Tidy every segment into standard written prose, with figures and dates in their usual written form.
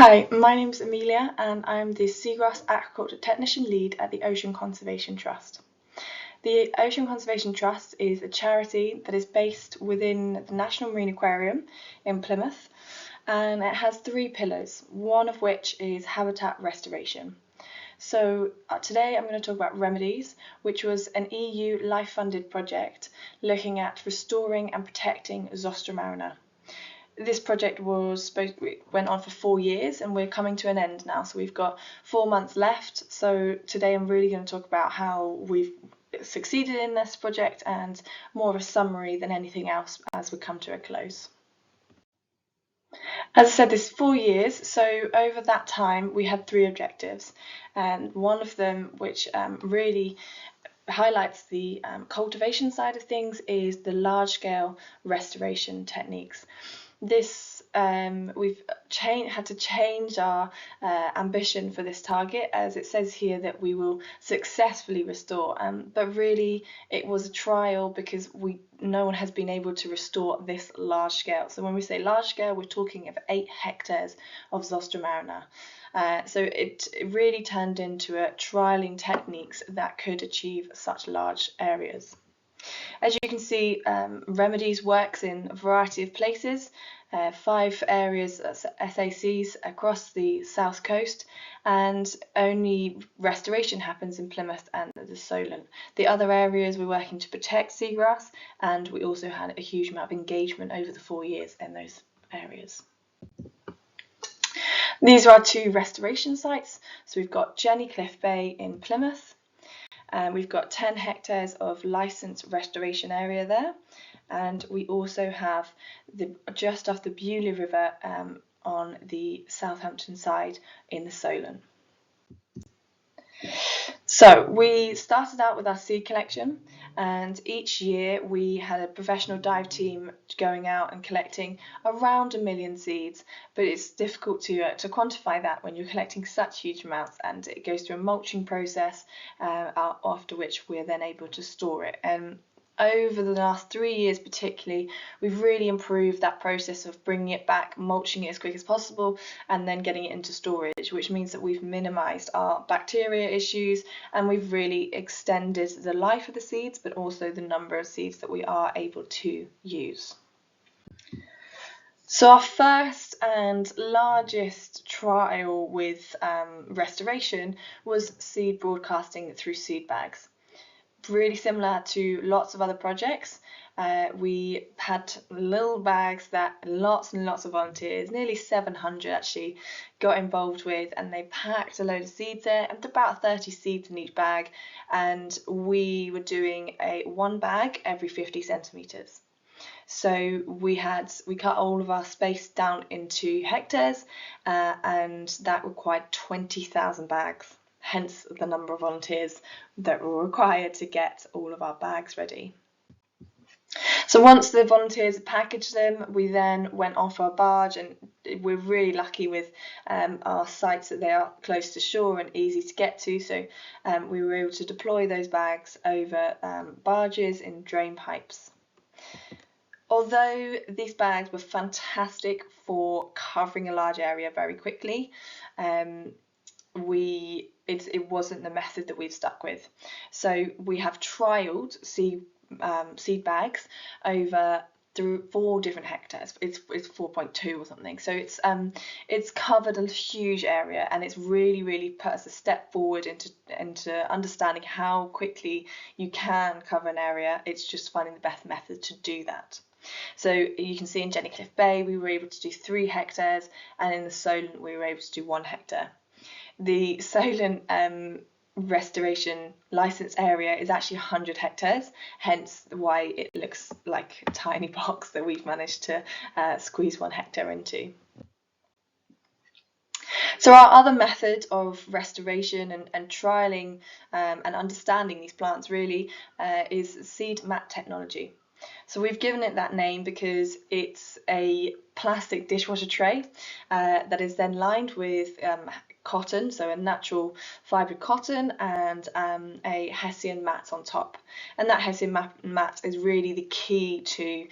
Hi, my name's Amelia and I'm the Seagrass Aquaculture Technician Lead at the Ocean Conservation Trust. The Ocean Conservation Trust is a charity that is based within the National Marine Aquarium in Plymouth, and it has three pillars, one of which is habitat restoration. So today I'm going to talk about Remedies, which was an EU life-funded project looking at restoring and protecting Zostra marina. This project went on for 4 years and we're coming to an end now, so we've got 4 months left. So today I'm really going to talk about how we've succeeded in this project and more of a summary than anything else as we come to a close. As I said, this is 4 years, so over that time we had 3 objectives, and one of them, which really highlights the cultivation side of things, is the large-scale restoration techniques. This we've had to change our ambition for this target, as it says here that we will successfully restore, but really it was a trial because no one has been able to restore this large scale. So when we say large scale, we're talking of 8 hectares of Zostra marina. So it really turned into a trialing techniques that could achieve such large areas. As you can see, Remedies works in a variety of places, 5 areas, SACs across the south coast, and only restoration happens in Plymouth and the Solent. The other areas we're working to protect seagrass, and we also had a huge amount of engagement over the 4 years in those areas. These are our 2 restoration sites. So we've got Jenny Cliff Bay in Plymouth. We've got 10 hectares of licensed restoration area there, and we also have just off the Bewley River on the Southampton side in the Solent. So we started out with our seed collection, and each year we had a professional dive team going out and collecting around 1 million seeds, but it's difficult to quantify that when you're collecting such huge amounts, and it goes through a mulching process after which we're then able to store it. Over the last 3 years particularly, we've really improved that process of bringing it back, mulching it as quick as possible, and then getting it into storage, which means that we've minimised our bacteria issues and we've really extended the life of the seeds, but also the number of seeds that we are able to use. So our first and largest trial with restoration was seed broadcasting through seed bags. Really similar to lots of other projects. We had little bags that lots and lots of volunteers, nearly 700 actually, got involved with, and they packed a load of seeds in, and about 30 seeds in each bag, and we were doing one bag every 50 centimetres. So we cut all of our space down into hectares, and that required 20,000 bags. Hence the number of volunteers that were required to get all of our bags ready. So once the volunteers had packaged them, we then went off our barge, and we're really lucky with our sites that they are close to shore and easy to get to, so we were able to deploy those bags over barges in drain pipes. Although these bags were fantastic for covering a large area very quickly, it wasn't the method that we've stuck with. So we have trialled seed bags over through 4 different hectares. It's 4.2 or something. So it's covered a huge area, and it's really put us a step forward into understanding how quickly you can cover an area. It's just finding the best method to do that. So you can see in Jenny Cliff Bay we were able to do 3 hectares, and in the Solent we were able to do 1 hectare. The Solent restoration license area is actually 100 hectares, hence why it looks like a tiny box that we've managed to squeeze 1 hectare into. So our other method of restoration and trialling and understanding these plants really is seed mat technology. So we've given it that name because it's a plastic dishwasher tray that is then lined with cotton, so a natural fibre cotton, and a hessian mat on top. And that hessian mat is really the key to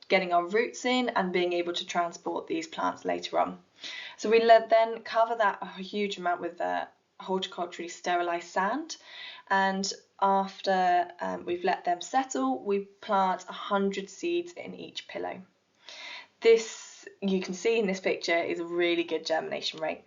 getting our roots in and being able to transport these plants later on. So we then cover that a huge amount with horticulturally sterilised sand, and after we've let them settle, we plant 100 seeds in each pillow. This, you can see in this picture, is a really good germination rate.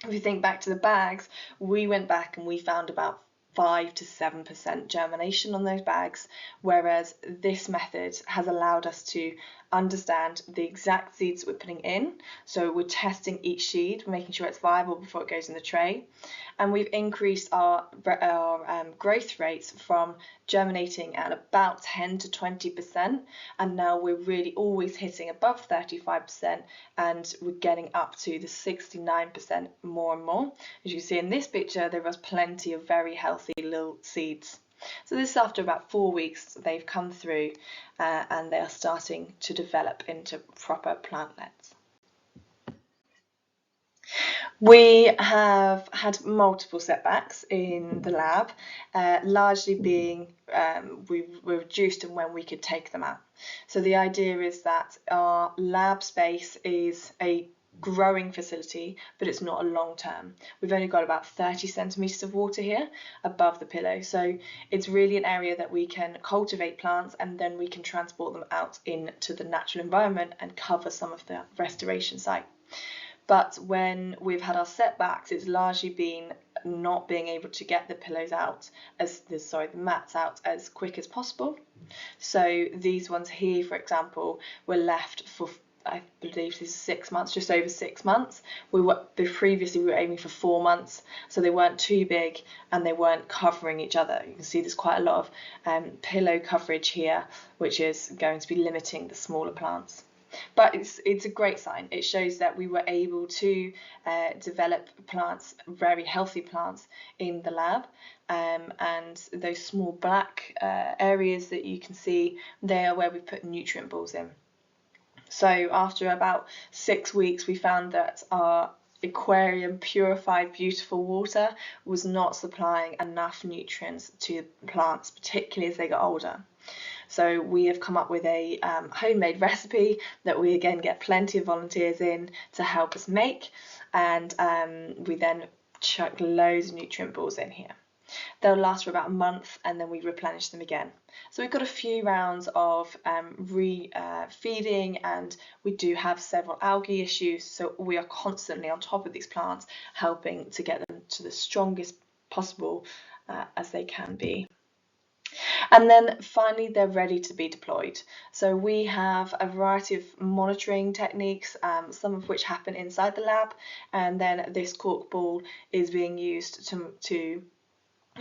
If you think back to the bags, we went back and we found about 5 to 7% germination on those bags, whereas this method has allowed us to understand the exact seeds we're putting in. So we're testing each seed, making sure it's viable before it goes in the tray. And we've increased our growth rates from germinating at about 10 to 20%, and now we're really always hitting above 35%, and we're getting up to the 69% more and more. As you can see in this picture, there was plenty of very healthy little seeds. So this is after about 4 weeks they've come through and they are starting to develop into proper plantlets. We have had multiple setbacks in the lab, largely being we were reduced in when we could take them out. So the idea is that our lab space is a growing facility, but it's not a long term. We've only got about 30 centimetres of water here above the pillow, so it's really an area that we can cultivate plants and then we can transport them out into the natural environment and cover some of the restoration site. But when we've had our setbacks, it's largely been not being able to get the pillows out the mats out as quick as possible. So these ones here, for example, were left for, I believe this is 6 months, just over 6 months. Previously we were aiming for 4 months, so they weren't too big and they weren't covering each other. You can see there's quite a lot of pillow coverage here, which is going to be limiting the smaller plants. But it's a great sign. It shows that we were able to develop plants, very healthy plants, in the lab, and those small black areas that you can see, they are where we put nutrient balls in. So after about 6 weeks, we found that our aquarium purified beautiful water was not supplying enough nutrients to plants, particularly as they got older. So we have come up with a homemade recipe that we again get plenty of volunteers in to help us make, and we then chuck loads of nutrient balls in here. They'll last for about a month and then we replenish them again. So we've got a few rounds of feeding, and we do have several algae issues, so we are constantly on top of these plants, helping to get them to the strongest possible as they can be. And then finally, they're ready to be deployed. So we have a variety of monitoring techniques, some of which happen inside the lab, and then this cork ball is being used to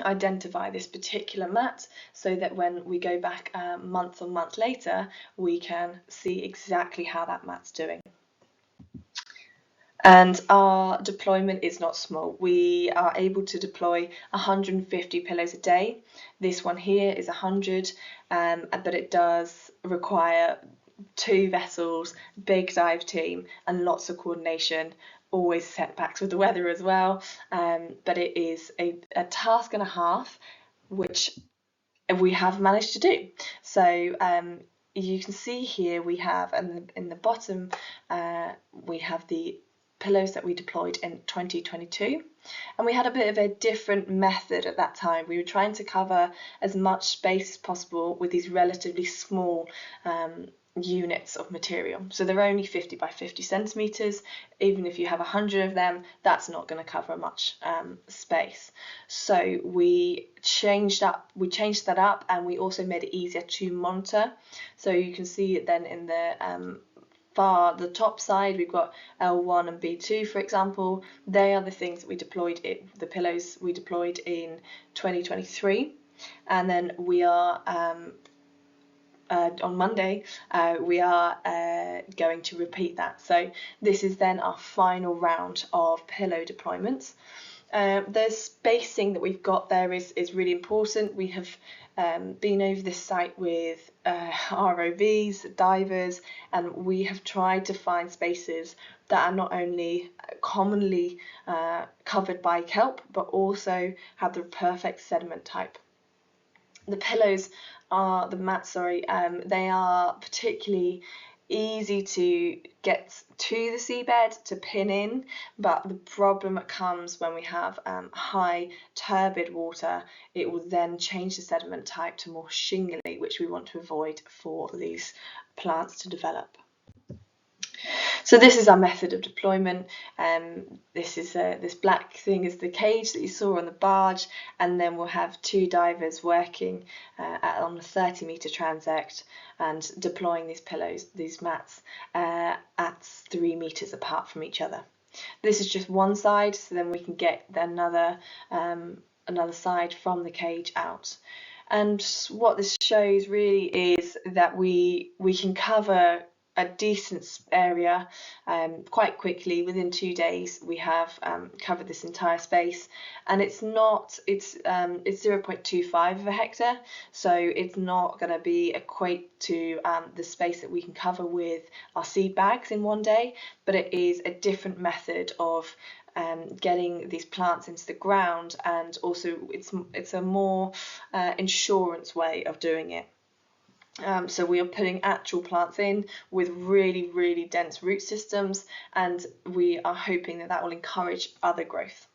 identify this particular mat, so that when we go back month on month later, we can see exactly how that mat's doing. And our deployment is not small. We are able to deploy 150 pillows a day. This one here is 100, but it does require 2 vessels, big dive team, and lots of coordination. Always setbacks with the weather as well, but it is a task and a half, which we have managed to do. So you can see here we have, in the bottom, we have the pillows that we deployed in 2022, and we had a bit of a different method at that time. We were trying to cover as much space as possible with these relatively small units of material. So they're only 50 by 50 centimeters. Even if you have 100 of them, that's not going to cover much space. So we changed that up, and we also made it easier to monitor. So you can see it then in the top side, we've got L1 and B2, for example. They are the things that we deployed, the pillows we deployed in 2023, and then we are on Monday we are going to repeat that. So this is then our final round of pillow deployments, The spacing that we've got there is really important. We have been over this site with ROVs, divers, and we have tried to find spaces that are not only commonly covered by kelp, but also have the perfect sediment type. The pillows are, the mats, sorry, they are particularly easy to get to the seabed to pin in, but the problem comes when we have high turbid water. It will then change the sediment type to more shingly, which we want to avoid for these plants to develop. So this is our method of deployment. This black thing is the cage that you saw on the barge, and then we'll have 2 divers working on a 30-metre transect and deploying these pillows, these mats, at 3 metres apart from each other. This is just one side, so then we can get another side from the cage out. And what this shows really is that we can cover a decent area quite quickly. Within 2 days we have covered this entire space, and it's 0.25 of a hectare, so it's not going to be equate to the space that we can cover with our seed bags in 1 day, but it is a different method of getting these plants into the ground, and also it's a more insurance way of doing it. So we are putting actual plants in with really, really dense root systems, and we are hoping that that will encourage other growth.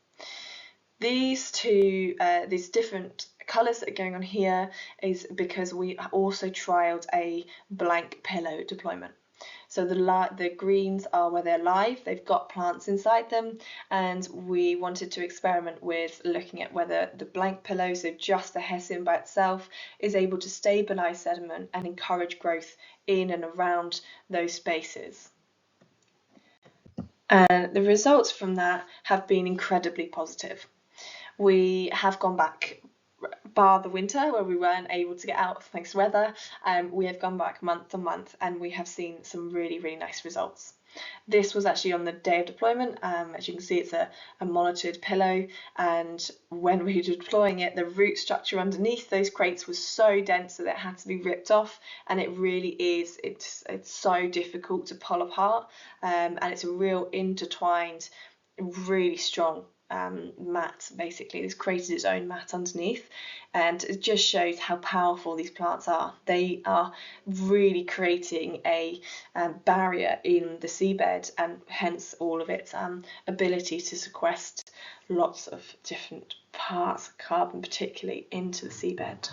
These different colours that are going on here is because we also trialled a blank pillow deployment. So the greens are where they're live, they've got plants inside them, and we wanted to experiment with looking at whether the blank pillow, so just the hessian by itself, is able to stabilise sediment and encourage growth in and around those spaces. And the results from that have been incredibly positive. We have gone back, bar the winter where we weren't able to get out thanks to weather, we have gone back month on month, and we have seen some really, really nice results. This was actually on the day of deployment. As you can see, it's a monitored pillow, and when we were deploying it, the root structure underneath those crates was so dense that it had to be ripped off, and it really is, it's so difficult to pull apart, and it's a real intertwined, really strong mat. Basically, it's created its own mat underneath, and it just shows how powerful these plants are. They are really creating a barrier in the seabed, and hence all of its ability to sequester lots of different parts of carbon, particularly into the seabed.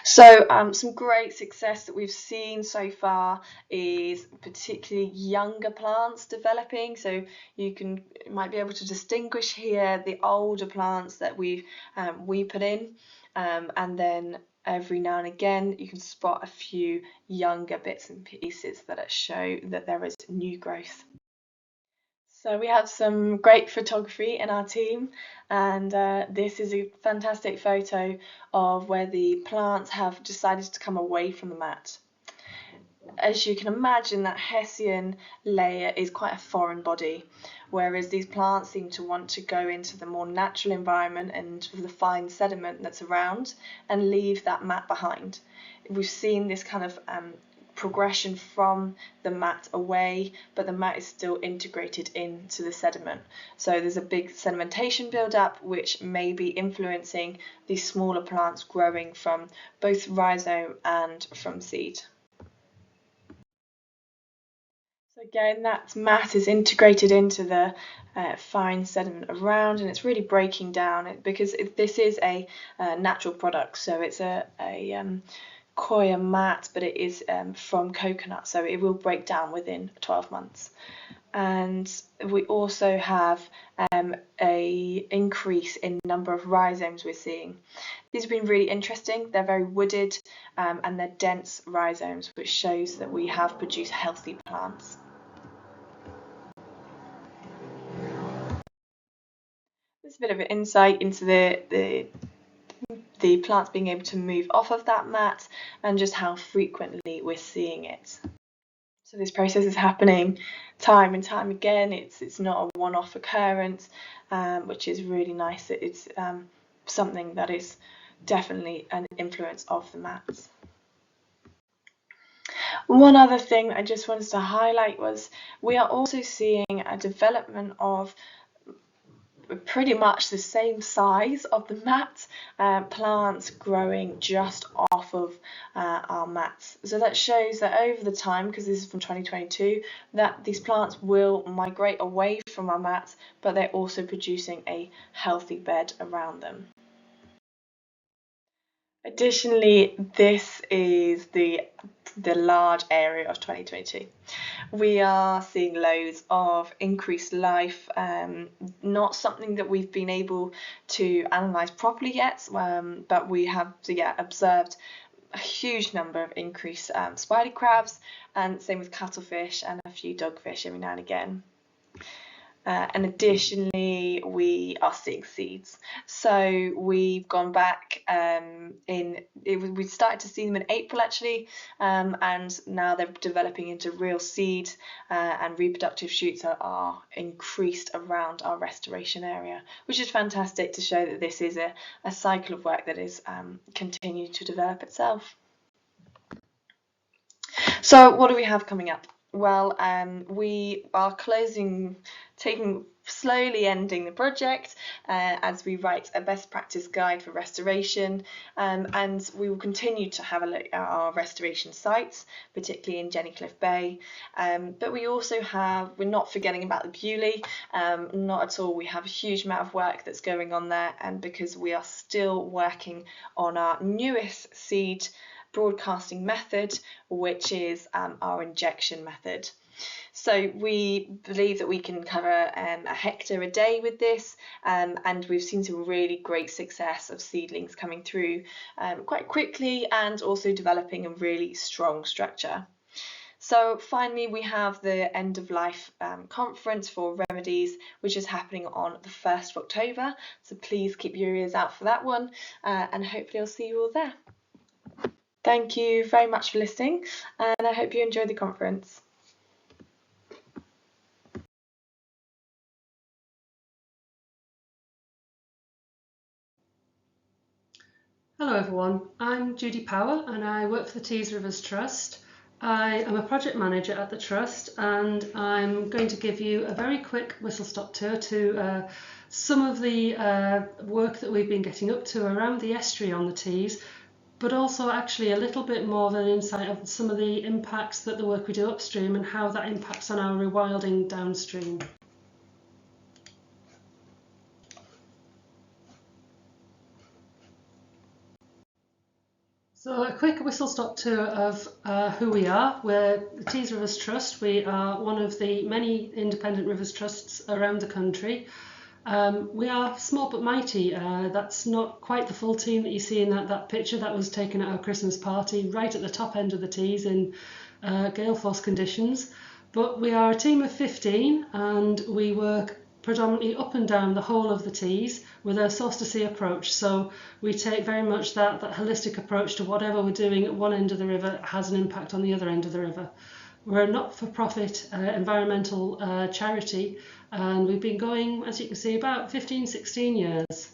So some great success that we've seen so far is particularly younger plants developing. So you might be able to distinguish here the older plants that we put in, and then every now and again you can spot a few younger bits and pieces that show that there is new growth. So we have some great photography in our team, and this is a fantastic photo of where the plants have decided to come away from the mat. As you can imagine, that hessian layer is quite a foreign body, whereas these plants seem to want to go into the more natural environment and the fine sediment that's around and leave that mat behind. We've seen this kind of progression from the mat away, but the mat is still integrated into the sediment. So there's a big sedimentation build-up, which may be influencing these smaller plants growing from both rhizome and from seed. So again, that mat is integrated into the fine sediment around, and it's really breaking down because this is a natural product. So it's a coir mat, but it is from coconut, so it will break down within 12 months. And we also have a increase in number of rhizomes we're seeing. These have been really interesting. They're very wooded, and they're dense rhizomes, which shows that we have produced healthy plants. There's a bit of an insight into the plants being able to move off of that mat and just how frequently we're seeing it. So this process is happening time and time again. It's not a one-off occurrence, which is really nice. It's something that is definitely an influence of the mats. One other thing I just wanted to highlight was we are also seeing a development of pretty much the same size of the mat, plants growing just off of our mats. So that shows that over the time, because this is from 2022, that these plants will migrate away from our mats, but they're also producing a healthy bed around them. Additionally, this is the large area of 2022. We are seeing loads of increased life, not something that we've been able to analyse properly yet, but we have observed a huge number of increased spider crabs, and same with cuttlefish and a few dogfish every now and again. And additionally, we are seeing seeds. So we've gone back we started to see them in April actually, and now they're developing into real seed, and reproductive shoots are increased around our restoration area, which is fantastic to show that this is a cycle of work that is continuing to develop itself. So what do we have coming up? Well, we are slowly ending the project as we write a best practice guide for restoration, and we will continue to have a look at our restoration sites, particularly in Jennycliff Bay. But we're not forgetting about the Bewley, not at all. We have a huge amount of work that's going on there, and because we are still working on our newest seed broadcasting method, which is our injection method. So we believe that we can cover a hectare a day with this, and we've seen some really great success of seedlings coming through quite quickly and also developing a really strong structure. So finally, we have the end of life conference for remedies, which is happening on the 1st of October. So please keep your ears out for that one, and hopefully I'll see you all there. Thank you very much for listening, and I hope you enjoyed the conference. Hello everyone, I'm Judy Power and I work for the Tees Rivers Trust. I am a project manager at the Trust, and I'm going to give you a very quick whistle-stop tour to some of the work that we've been getting up to around the estuary on the Tees, but also actually a little bit more of an insight of some of the impacts that the work we do upstream and how that impacts on our rewilding downstream. So a quick whistle-stop tour of who we are. We're the Tees Rivers Trust. We are one of the many independent rivers trusts around the country. We are small but mighty. That's not quite the full team that you see in that picture that was taken at our Christmas party, right at the top end of the Tees in gale force conditions. But we are a team of 15 and we work predominantly up and down the whole of the Tees with a source to sea approach. So we take very much that holistic approach to whatever we're doing at one end of the river has an impact on the other end of the river. We're a not-for-profit environmental charity, and we've been going, as you can see, about 16 years.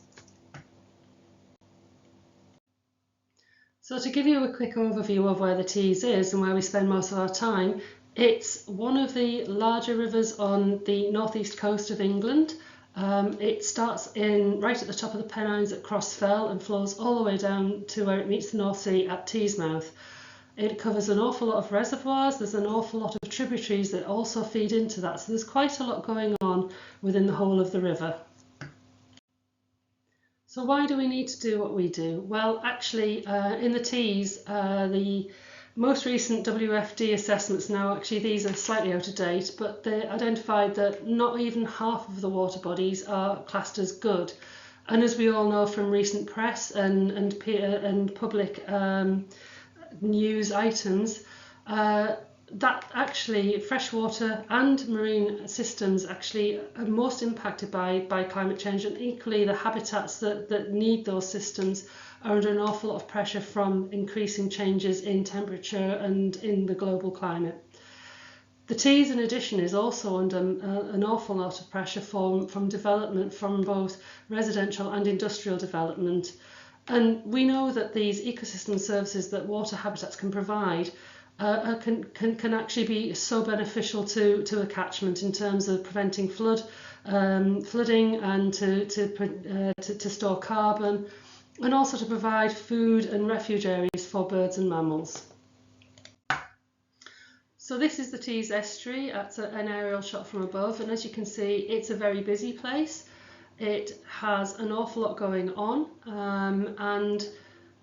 So to give you a quick overview of where the Tees is and where we spend most of our time, it's one of the larger rivers on the northeast coast of England. It starts right at the top of the Pennines at Crossfell and flows all the way down to where it meets the North Sea at Teesmouth. It covers an awful lot of reservoirs. There's an awful lot of tributaries that also feed into that. So there's quite a lot going on within the whole of the river. So why do we need to do what we do? Well, actually, in the Tees, the most recent WFD assessments, now actually these are slightly out of date, but they identified that not even half of the water bodies are classed as good. And as we all know from recent press and public news items, that actually freshwater and marine systems actually are most impacted by climate change, and equally the habitats that need those systems are under an awful lot of pressure from increasing changes in temperature and in the global climate. The Tees, in addition, is also under an awful lot of pressure from development, from both residential and industrial development. And we know that these ecosystem services that water habitats can provide can actually be so beneficial to a catchment in terms of preventing flooding and to store carbon, and also to provide food and refuge areas for birds and mammals. So this is the Tees estuary. That's an aerial shot from above, and as you can see, it's a very busy place. It has an awful lot going on, and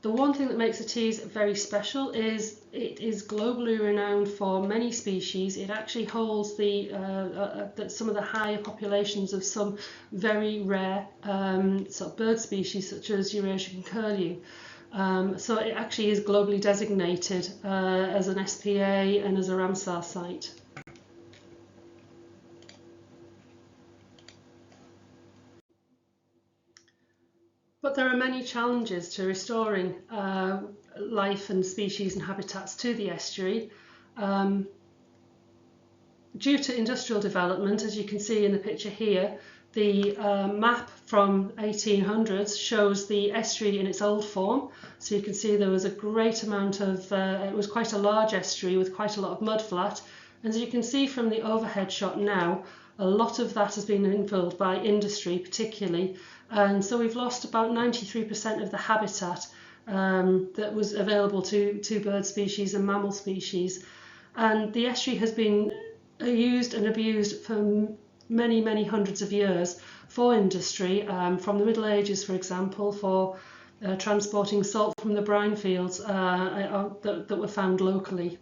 the one thing that makes the Tees very special is it is globally renowned for many species. It actually holds some of the higher populations of some very rare sort of bird species, such as Eurasian curlew. So it actually is globally designated as an SPA and as a Ramsar site. But there are many challenges to restoring life and species and habitats to the estuary. Due to industrial development, as you can see in the picture here, the map from 1800s shows the estuary in its old form. So you can see there was a great amount of, it was quite a large estuary with quite a lot of mudflat. And as you can see from the overhead shot now, a lot of that has been infilled by industry particularly. And so we've lost about 93% of the habitat that was available to bird species and mammal species. And the estuary has been used and abused for many, many hundreds of years for industry, from the Middle Ages, for example, for transporting salt from the brine fields that were found locally.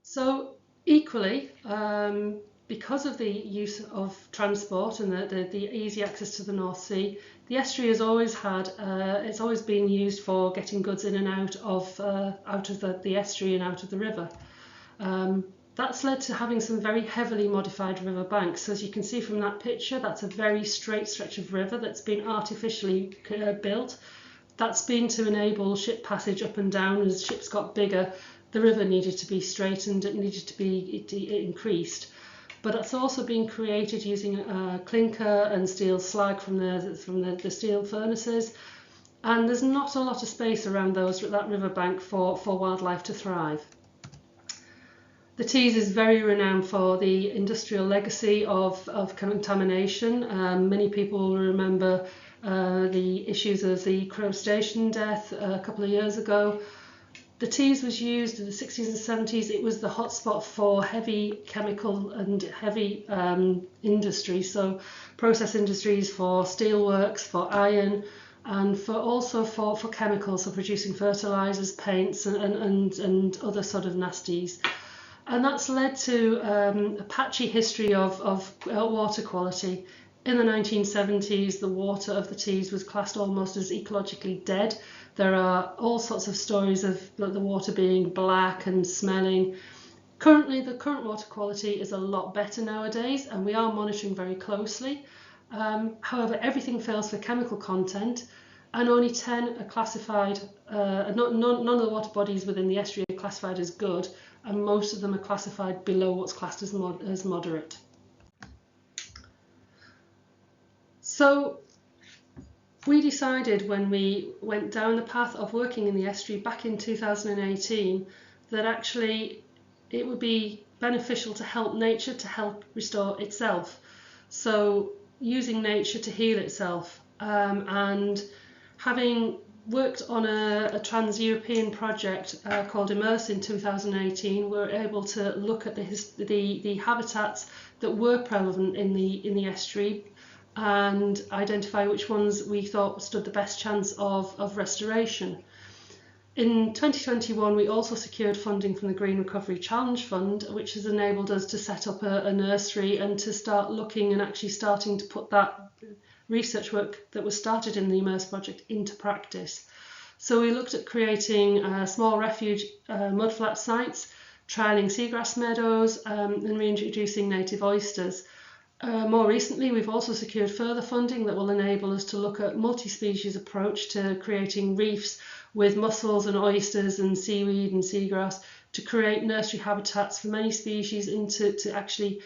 So equally, because of the use of transport and the easy access to the North Sea, the estuary has always had, it's always been used for getting goods in and out of the estuary and out of the river. That's led to having some very heavily modified river banks. So as you can see from that picture, that's a very straight stretch of river that's been artificially built. That's been to enable ship passage up and down. As ships got bigger, the river needed to be straightened, it needed to be increased. But it's also been created using clinker and steel slag from the steel furnaces. And there's not a lot of space around that riverbank for wildlife to thrive. The Tees is very renowned for the industrial legacy of contamination. Many people will remember the issues of the crustacean death a couple of years ago. The Tees was used in the 60s and 70s. It was the hotspot for heavy chemical and heavy industry, so process industries for steelworks, for iron, and also for chemicals, for producing fertilizers, paints, and other sort of nasties. And that's led to a patchy history of water quality. In the 1970s, the water of the Tees was classed almost as ecologically dead. There are all sorts of stories of the water being black and smelling. Currently, the current water quality is a lot better nowadays, and we are monitoring very closely. However, everything fails for chemical content, and only 10 are classified, none of the water bodies within the estuary are classified as good, and most of them are classified below what's classed as moderate. So we decided when we went down the path of working in the estuary back in 2018 that actually it would be beneficial to help nature to help restore itself. So using nature to heal itself, and having worked on a trans-European project called Immerse in 2018, we were able to look at the habitats that were prevalent in the estuary and identify which ones we thought stood the best chance of restoration. In 2021, we also secured funding from the Green Recovery Challenge Fund, which has enabled us to set up a nursery and to start looking and actually starting to put that research work that was started in the Immerse project into practice. So we looked at creating small refuge mudflat sites, trialling seagrass meadows, and reintroducing native oysters. More recently, we've also secured further funding that will enable us to look at multi-species approach to creating reefs with mussels and oysters and seaweed and seagrass to create nursery habitats for many species to actually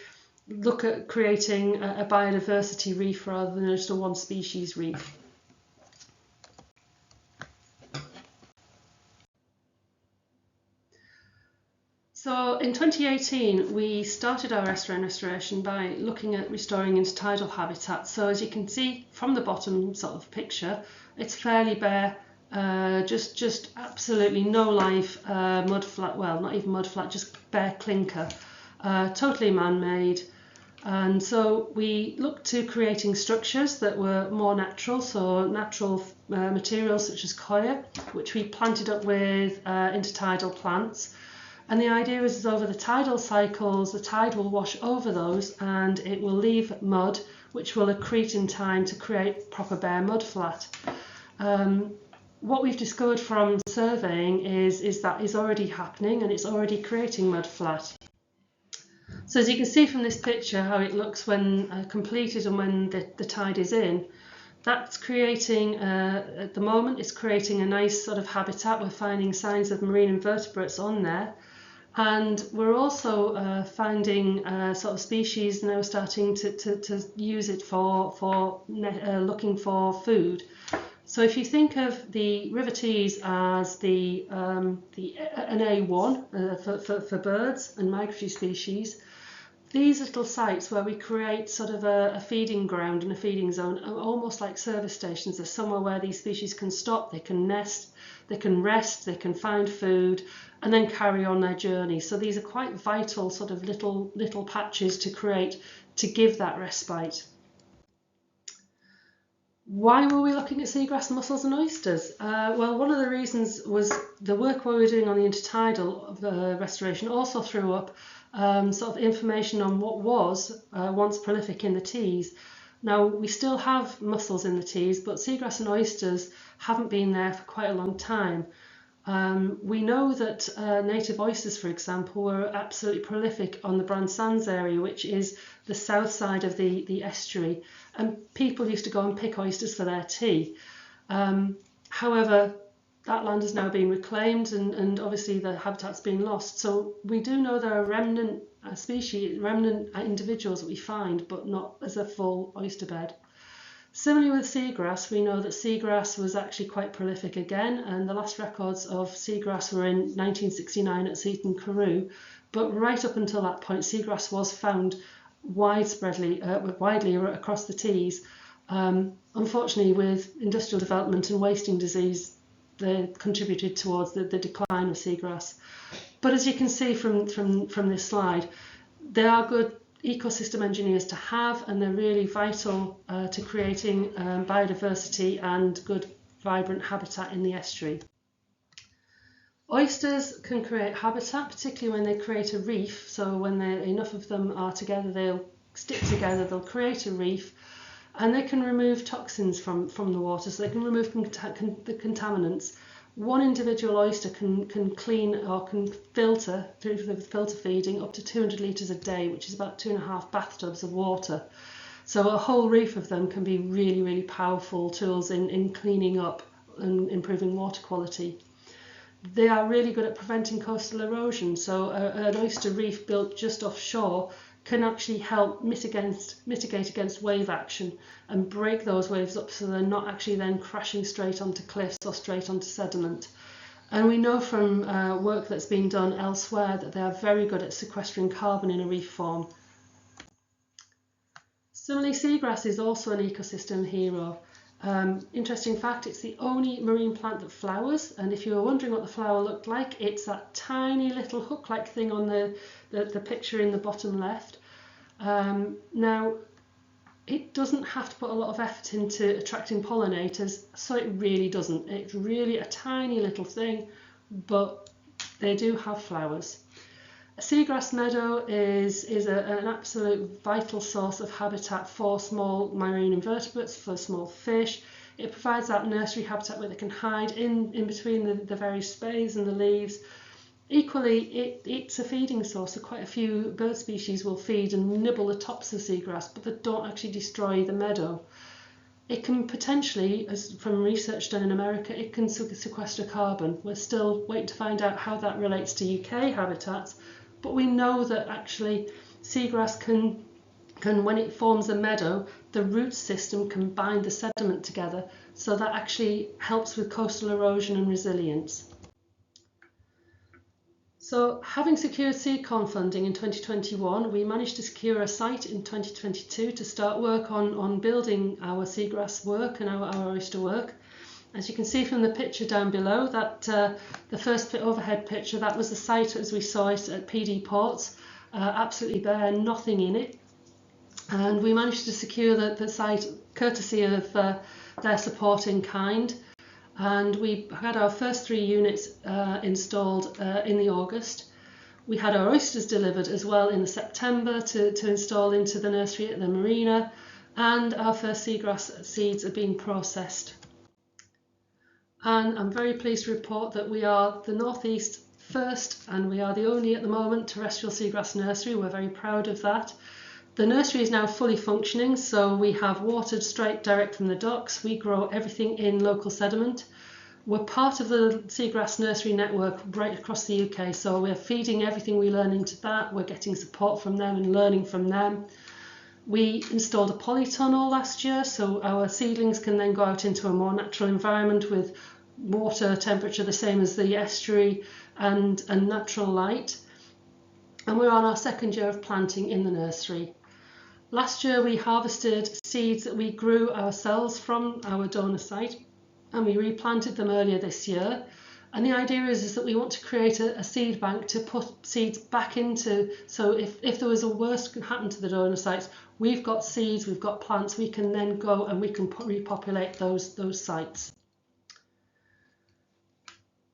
look at creating a biodiversity reef rather than just a one species reef. So in 2018 we started our estuarine restoration by looking at restoring intertidal habitats. So as you can see from the bottom sort of picture, it's fairly bare, just absolutely no life, mud flat, well not even mud flat, just bare clinker, totally man-made. And so we looked to creating structures that were more natural, so natural materials such as coir, which we planted up with intertidal plants. And the idea is over the tidal cycles, the tide will wash over those and it will leave mud, which will accrete in time to create proper bare mud flat. What we've discovered from surveying is that is already happening and it's already creating mud flat. So as you can see from this picture how it looks when completed and when the tide is in, that's creating, at the moment, it's creating a nice sort of habitat. We're finding signs of marine invertebrates on there. And we're also finding sort of species now starting to use it for looking for food. So if you think of the River Tees as an A1 for birds and migratory species, these little sites where we create sort of a feeding ground and a feeding zone are almost like service stations. They're somewhere where these species can stop, they can nest, they can rest, they can find food and then carry on their journey. So these are quite vital sort of little patches to create to give that respite. Why were we looking at seagrass, mussels and oysters? Well, one of the reasons was the work we were doing on the intertidal restoration also threw up sort of information on what was once prolific in the Tees. Now we still have mussels in the Tees, but seagrass and oysters haven't been there for quite a long time. We know that native oysters, for example, were absolutely prolific on the Brand Sands area, which is the south side of the estuary, and people used to go and pick oysters for their tea. However, that land has now been reclaimed and obviously the habitat's been lost. So we do know there are remnant species, remnant individuals that we find, but not as a full oyster bed. Similarly with seagrass, we know that seagrass was actually quite prolific again, and the last records of seagrass were in 1969 at Seaton Carew, but right up until that point seagrass was found widely across the Tees. Unfortunately, with industrial development and wasting disease, they contributed towards the decline of seagrass. But as you can see from this slide, they are good ecosystem engineers to have, and they're really vital to creating biodiversity and good vibrant habitat in the estuary. Oysters can create habitat, particularly when they create a reef. So when enough of them are together, they'll stick together, they'll create a reef, and they can remove toxins from the water, so they can remove the contaminants. One individual oyster can clean or can filter through the filter feeding up to 200 litres a day, which is about 2.5 bathtubs of water. So a whole reef of them can be really, really powerful tools in cleaning up and improving water quality. They are really good at preventing coastal erosion, so an oyster reef built just offshore can actually help mitigate against wave action and break those waves up so they're not actually then crashing straight onto cliffs or straight onto sediment. And we know from work that's been done elsewhere that they are very good at sequestering carbon in a reef form. Similarly, seagrass is also an ecosystem hero. Interesting fact, it's the only marine plant that flowers, and if you were wondering what the flower looked like, it's that tiny little hook-like thing on the picture in the bottom left. Now, it doesn't have to put a lot of effort into attracting pollinators, so it really doesn't. It's really a tiny little thing, but they do have flowers. A seagrass meadow is an absolute vital source of habitat for small marine invertebrates, for small fish. It provides that nursery habitat where they can hide in between the various sprays and the leaves. Equally, it's a feeding source, so quite a few bird species will feed and nibble the tops of seagrass, but they don't actually destroy the meadow. it can potentially, as from research done in America, it can sequester carbon. We're still waiting to find out how that relates to UK habitats, but we know that actually seagrass can when it forms a meadow, the root system can bind the sediment together, so that actually helps with coastal erosion and resilience. So having secured seed corn funding in 2021, we managed to secure a site in 2022 to start work on building our seagrass work and our oyster work. As you can see from the picture down below, that the first overhead picture, that was the site as we saw it at PD Ports, absolutely bare, nothing in it. And we managed to secure the site courtesy of their support in kind. And we had our first 3 units installed in the August. We had our oysters delivered as well in the September to install into the nursery at the marina, and our first seagrass seeds are being processed. And I'm very pleased to report that we are the Northeast first, and we are the only at the moment terrestrial seagrass nursery. We're very proud of that. The nursery is now fully functioning, so we have watered straight direct from the docks. We grow everything in local sediment. We're part of the seagrass nursery network right across the UK, so we're feeding everything we learn into that. We're getting support from them and learning from them. We installed a polytunnel last year, so our seedlings can then go out into a more natural environment with water temperature the same as the estuary and natural light. And we're on our 2nd year of planting in the nursery. Last year we harvested seeds that we grew ourselves from our donor site, and we replanted them earlier this year. And the idea is that we want to create a seed bank to put seeds back into, so if there was a worst could happen to the donor sites, we've got seeds, we've got plants, we can then go and we can repopulate those sites.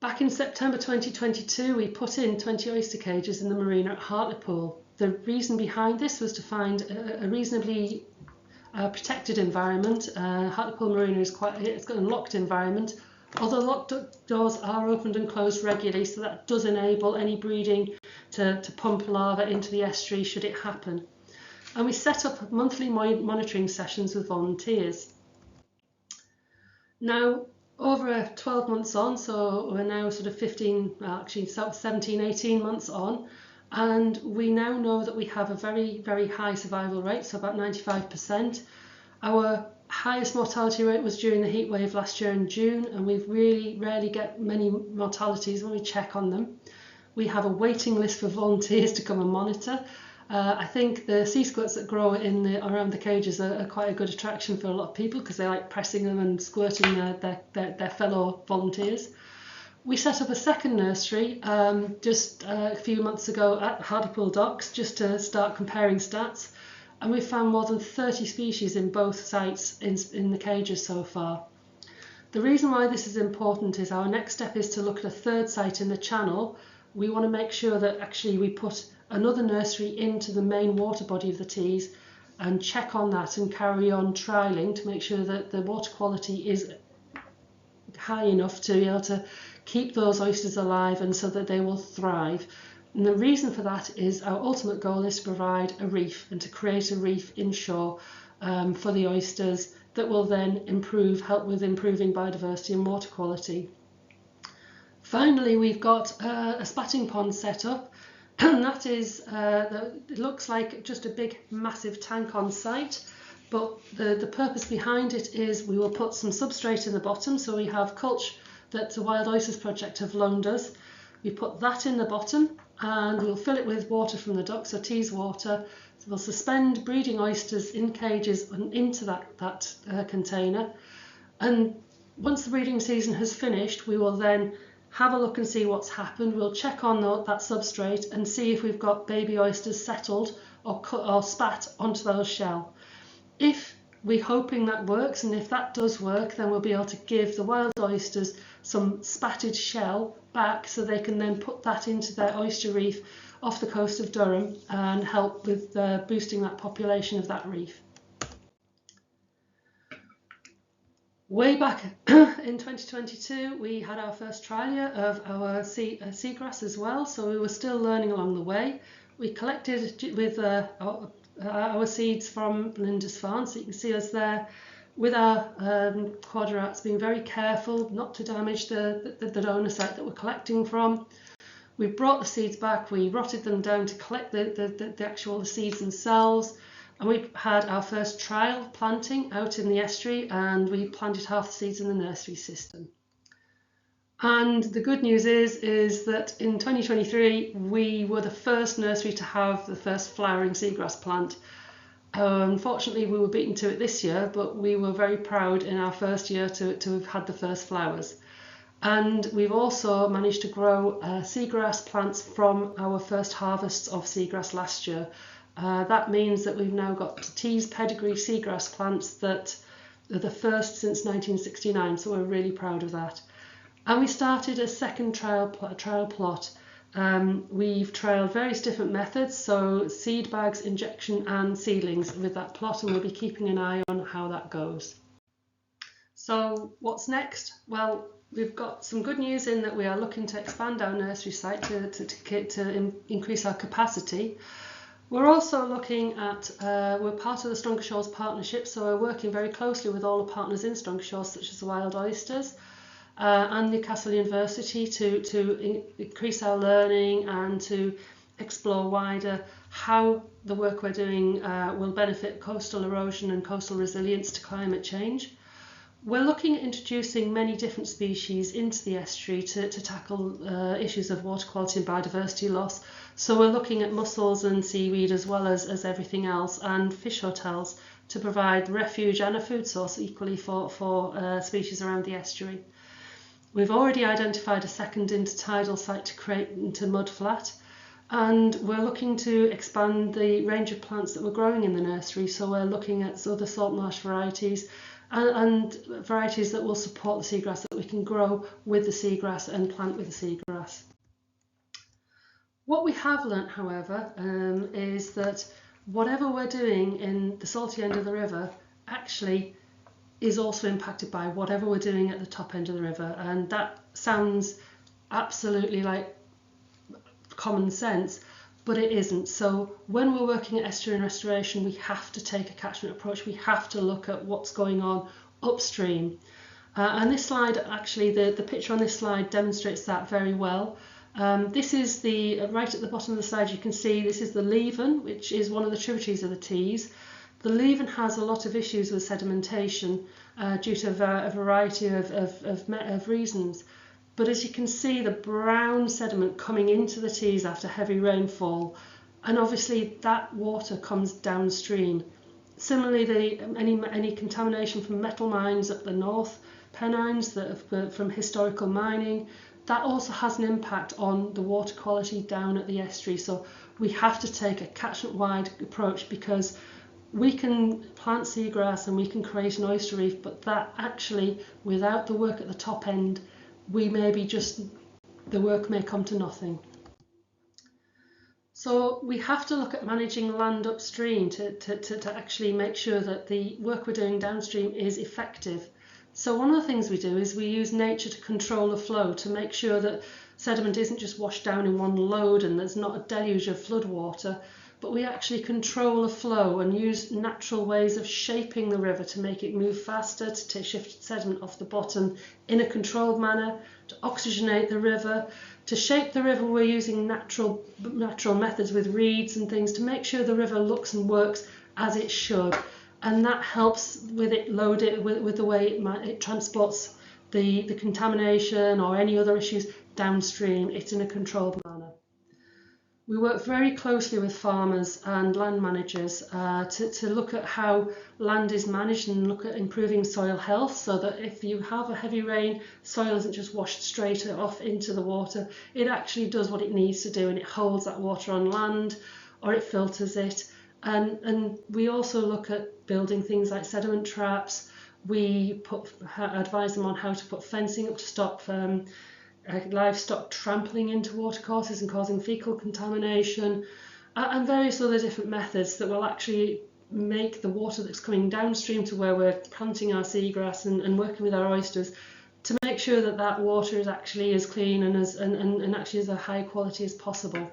Back in September 2022, we put in 20 oyster cages in the marina at Hartlepool. The reason behind this was to find a reasonably protected environment. Hartlepool Marina it's got a locked environment, although locked doors are opened and closed regularly, so that does enable any breeding to pump larvae into the estuary should it happen. And we set up monthly monitoring sessions with volunteers. Now, over 12 months on, so we're now sort of 17, 18 months on, and we now know that we have a very, very high survival rate, so about 95%. Our highest mortality rate was during the heat wave last year in June, and we really rarely get many mortalities when we check on them. We have a waiting list for volunteers to come and monitor. I think the sea squirts that grow around the cages are quite a good attraction for a lot of people because they like pressing them and squirting their fellow volunteers. We set up a second nursery just a few months ago at Hartlepool Docks just to start comparing stats, and we found more than 30 species in both sites in the cages so far. The reason why this is important is our next step is to look at a third site in the channel. We want to make sure that actually we put another nursery into the main water body of the Tees and check on that and carry on trialling to make sure that the water quality is high enough to be able to keep those oysters alive and so that they will thrive. And the reason for that is our ultimate goal is to provide a reef and to create a reef inshore for the oysters that will then help with improving biodiversity and water quality. Finally, we've got a spatting pond set up, and that is, it looks like just a big massive tank on site, but the purpose behind it is we will put some substrate in the bottom, so we have culch that the Wild Oysters Project have loaned us. We put that in the bottom and we'll fill it with water from the dock, so Tees water. So we'll suspend breeding oysters in cages and into that container, and once the breeding season has finished we will then have a look and see what's happened. We'll check on that substrate and see if we've got baby oysters settled or spat onto those shell. If we're hoping that works, and if that does work, then we'll be able to give the wild oysters some spatted shell back so they can then put that into their oyster reef off the coast of Durham and help with boosting that population of that reef. Way back in 2022, we had our first trial year of our seagrass as well, so we were still learning along the way. We collected with our seeds from Lindisfarne, so you can see us there with our quadrats being very careful not to damage the donor site that we're collecting from. We brought the seeds back, we rotted them down to collect the actual seeds themselves, and we had our first trial planting out in the estuary, and we planted half the seeds in the nursery system. And the good news is that in 2023 we were the first nursery to have the first flowering seagrass plant. Unfortunately we were beaten to it this year, but we were very proud in our first year to have had the first flowers. And we've also managed to grow seagrass plants from our first harvests of seagrass last year. That means that we've now got Tees pedigree seagrass plants that are the first since 1969, so we're really proud of that. And we started a second trial plot. We've trialled various different methods, so seed bags, injection and seedlings with that plot, and we'll be keeping an eye on how that goes. So what's next? Well, we've got some good news in that we are looking to expand our nursery site to increase our capacity. We're also looking at, we're part of the Stronger Shores Partnership, so we're working very closely with all the partners in Stronger Shores, such as the Wild Oysters and Newcastle University, to increase our learning and to explore wider how the work we're doing will benefit coastal erosion and coastal resilience to climate change. We're looking at introducing many different species into the estuary to tackle issues of water quality and biodiversity loss. So we're looking at mussels and seaweed as well as everything else, and fish hotels to provide refuge and a food source equally for species around the estuary. We've already identified a second intertidal site to create into mudflat, and we're looking to expand the range of plants that we're growing in the nursery. So we're looking at other salt marsh varieties and varieties that will support the seagrass that we can grow with the seagrass and plant with the seagrass. What we have learnt, however, is that whatever we're doing in the salty end of the river actually is also impacted by whatever we're doing at the top end of the river, and that sounds absolutely like common sense, but it isn't. So when we're working at estuarine restoration, we have to take a catchment approach. We have to look at what's going on upstream, and this slide, actually the picture on this slide demonstrates that very well. This is the right at the bottom of the slide. You can see this is the Leven, which is one of the tributaries of the Tees. The Leven has a lot of issues with sedimentation due to a variety of reasons. But as you can see, the brown sediment coming into the Tees after heavy rainfall, and obviously that water comes downstream. Similarly, any contamination from metal mines up the North Pennines from historical mining, that also has an impact on the water quality down at the estuary. So we have to take a catchment-wide approach, because we can plant seagrass and we can create an oyster reef, but that actually, without the work at the top end, the work may come to nothing. So we have to look at managing land upstream to actually make sure that the work we're doing downstream is effective. So one of the things we do is we use nature to control the flow, to make sure that sediment isn't just washed down in one load and there's not a deluge of flood water, but we actually control the flow and use natural ways of shaping the river to make it move faster, to shift sediment off the bottom in a controlled manner, to oxygenate the river, to shape the river. We're using natural methods with reeds and things to make sure the river looks and works as it should, and that helps with it loaded with the way it transports the contamination or any other issues downstream. It's in a controlled manner. We work very closely with farmers and land managers to look at how land is managed and look at improving soil health, so that if you have a heavy rain, soil isn't just washed straight off into the water. It actually does what it needs to do, and it holds that water on land, or it filters it. And we also look at building things like sediment traps. We advise them on how to put fencing up to stop livestock trampling into watercourses and causing fecal contamination, and various other different methods that will actually make the water that's coming downstream to where we're planting our seagrass and working with our oysters, to make sure that that water is actually as clean and actually as a high quality as possible.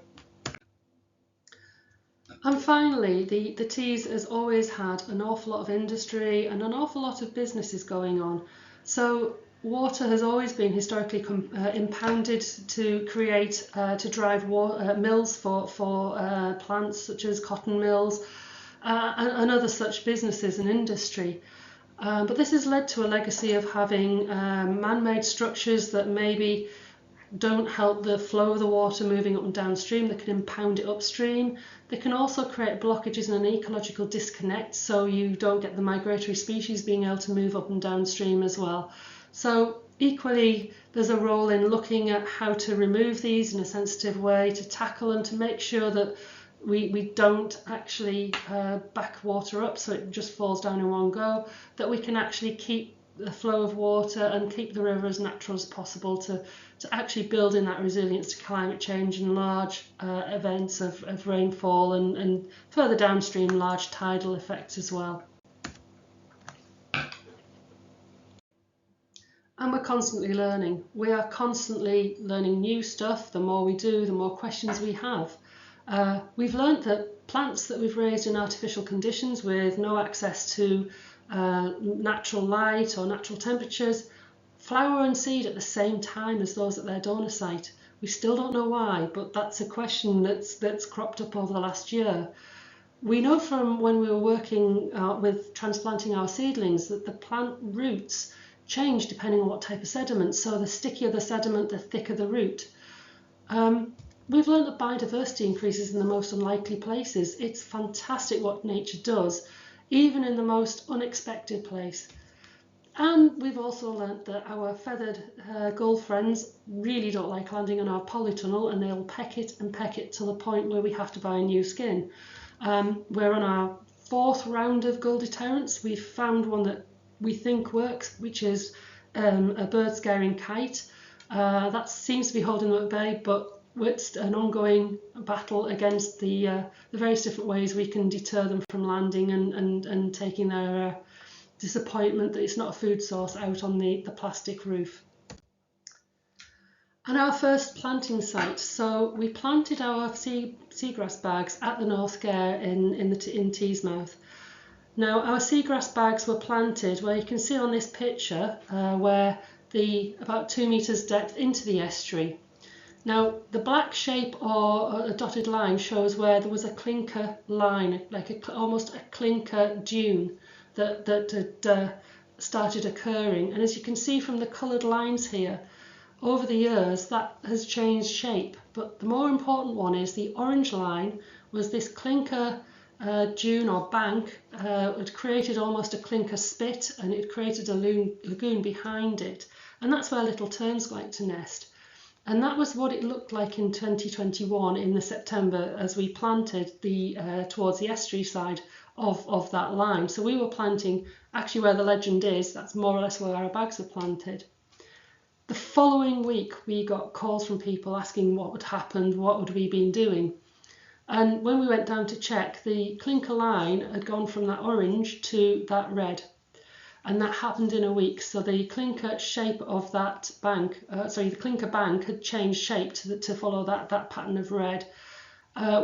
And finally, the Tees has always had an awful lot of industry and an awful lot of businesses going on. So water has always been historically impounded to create, to drive mills for plants such as cotton mills and other such businesses and industry. But this has led to a legacy of having man-made structures that maybe don't help the flow of the water moving up and downstream. They can impound it upstream. They can also create blockages and an ecological disconnect, so you don't get the migratory species being able to move up and downstream as well. So equally, there's a role in looking at how to remove these in a sensitive way, to tackle them, to make sure that we don't actually back water up so it just falls down in one go, that we can actually keep the flow of water and keep the river as natural as possible to actually build in that resilience to climate change and large events of rainfall and further downstream large tidal effects as well. And we're constantly learning. We are constantly learning new stuff. The more we do, the more questions we have. We've learnt that plants that we've raised in artificial conditions with no access to natural light or natural temperatures flower and seed at the same time as those at their donor site. We still don't know why, but that's a question that's cropped up over the last year. We know from when we were working with transplanting our seedlings that the plant roots change depending on what type of sediment. So the stickier the sediment, the thicker the root. We've learned that biodiversity increases in the most unlikely places. It's fantastic what nature does, even in the most unexpected place. And we've also learnt that our feathered gull friends really don't like landing on our polytunnel, and they'll peck it to the point where we have to buy a new skin. We're on our 4th round of gull deterrents. We've found one that we think works, which is a bird scaring kite. That seems to be holding them at bay, but it's an ongoing battle against the various different ways we can deter them from landing and taking their disappointment that it's not a food source out on the plastic roof. And our first planting site. So we planted our seagrass bags at the North Gare in Teesmouth. Now our seagrass bags were planted where you can see on this picture where about 2 meters depth into the estuary. Now the black shape or a dotted line shows where there was a clinker line, like almost a clinker dune that had started occurring. And as you can see from the coloured lines here, over the years that has changed shape. But the more important one is the orange line was this clinker dune or bank. It created almost a clinker spit, and it created a lagoon behind it. And that's where little terns like to nest. And that was what it looked like in 2021 in the September as we planted towards the estuary side of that line. So we were planting actually where the legend is. That's more or less where our bags were planted. The following week we got calls from people asking what had happened, what would we been doing. And when we went down to check, the clinker line had gone from that orange to that red. And that happened in a week. So the clinker shape of that bank, the clinker bank had changed shape to follow that pattern of red.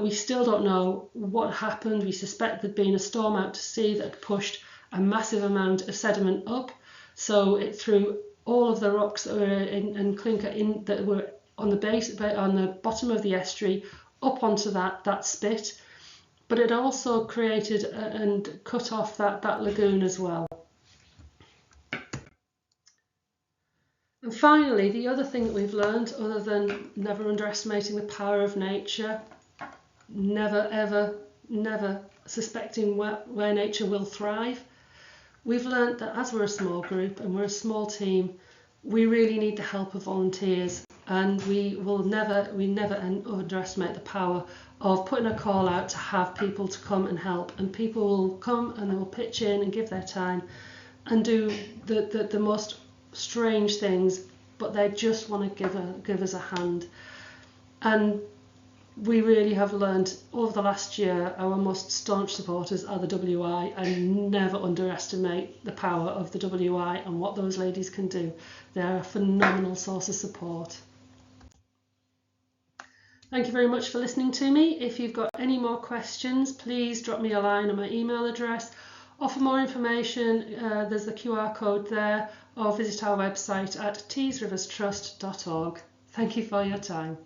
We still don't know what happened. We suspect there'd been a storm out to sea that had pushed a massive amount of sediment up. So it threw all of the rocks that were in clinker that were on the bottom of the estuary up onto that spit. But it also created and cut off that lagoon as well. And finally, the other thing that we've learned, other than never underestimating the power of nature, never, ever, never suspecting where nature will thrive, we've learned that as we're a small group and we're a small team, we really need the help of volunteers. And we never underestimate the power of putting a call out to have people to come and help. And people will come and they will pitch in and give their time and do the most strange things, but they just want to give us a hand. And we really have learned over the last year, our most staunch supporters are the WI, and never underestimate the power of the WI and what those ladies can do. They're a phenomenal source of support. Thank you very much for listening to me. If you've got any more questions, please drop me a line on my email address, or for more information, there's the QR code there, or visit our website at teesriverstrust.org. Thank you for your time.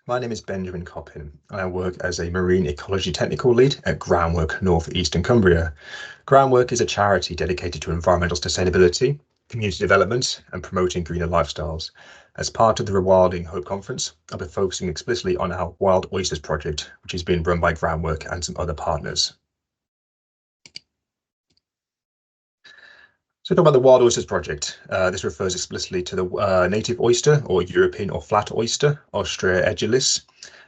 My name is Benjamin Coppin, and I work as a Marine Ecology Technical Lead at Groundwork North Eastern Cumbria. Groundwork is a charity dedicated to environmental sustainability, community development, and promoting greener lifestyles. As part of the Rewilding Hope Conference, I'll be focusing explicitly on our Wild Oysters project, which is being run by Groundwork and some other partners. So talk about the Wild Oysters project. This refers explicitly to the native oyster, or European or flat oyster, Ostrea edulis.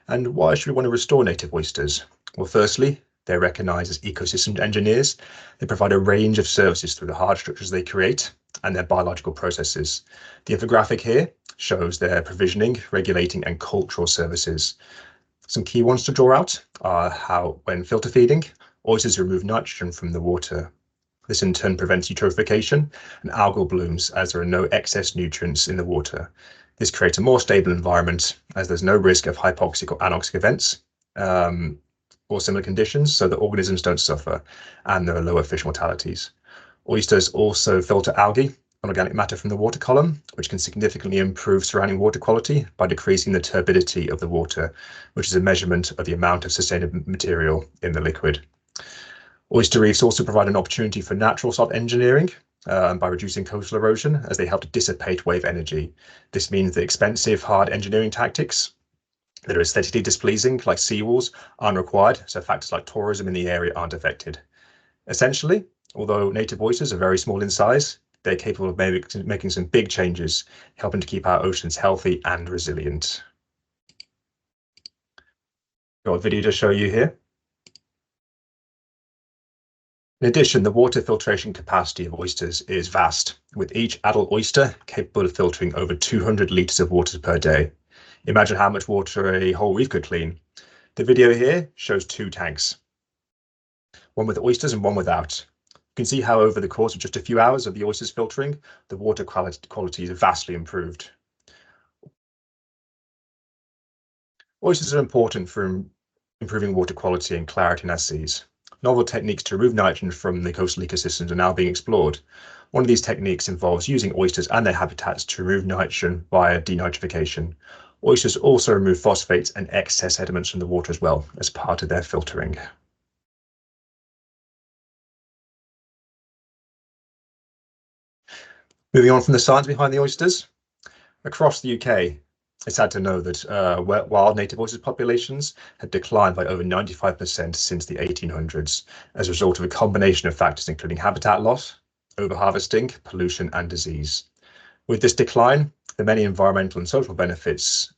And why should we want to restore native oysters? Well, firstly, they're recognised as ecosystem engineers. They provide a range of services through the hard structures they create and their biological processes. The infographic here shows their provisioning, regulating and cultural services. Some key ones to draw out are how, when filter feeding, oysters remove nitrogen from the water. This in turn prevents eutrophication and algal blooms as there are no excess nutrients in the water. This creates a more stable environment as there's no risk of hypoxic or anoxic events or similar conditions, so that organisms don't suffer and there are lower fish mortalities. Oysters also filter algae and organic matter from the water column, which can significantly improve surrounding water quality by decreasing the turbidity of the water, which is a measurement of the amount of sustainable material in the liquid. Oyster reefs also provide an opportunity for natural salt engineering by reducing coastal erosion as they help to dissipate wave energy. This means that expensive, hard engineering tactics that are aesthetically displeasing, like seawalls, aren't required, so factors like tourism in the area aren't affected. Essentially, although native oysters are very small in size, they're capable of making some big changes, helping to keep our oceans healthy and resilient. Got a video to show you here. In addition, the water filtration capacity of oysters is vast, with each adult oyster capable of filtering over 200 litres of water per day. Imagine how much water a whole reef could clean. The video here shows two tanks, one with oysters and one without. You can see how over the course of just a few hours of the oysters filtering, the water quality is vastly improved. Oysters are important for improving water quality and clarity in our seas. Novel techniques to remove nitrogen from the coastal ecosystems are now being explored. One of these techniques involves using oysters and their habitats to remove nitrogen via denitrification. Oysters also remove phosphates and excess sediments from the water as well as part of their filtering. Moving on from the science behind the oysters, across the UK, it's sad to know that wild native oyster populations have declined by over 95% since the 1800s as a result of a combination of factors including habitat loss, overharvesting, pollution and disease. With this decline, the many environmental and social benefits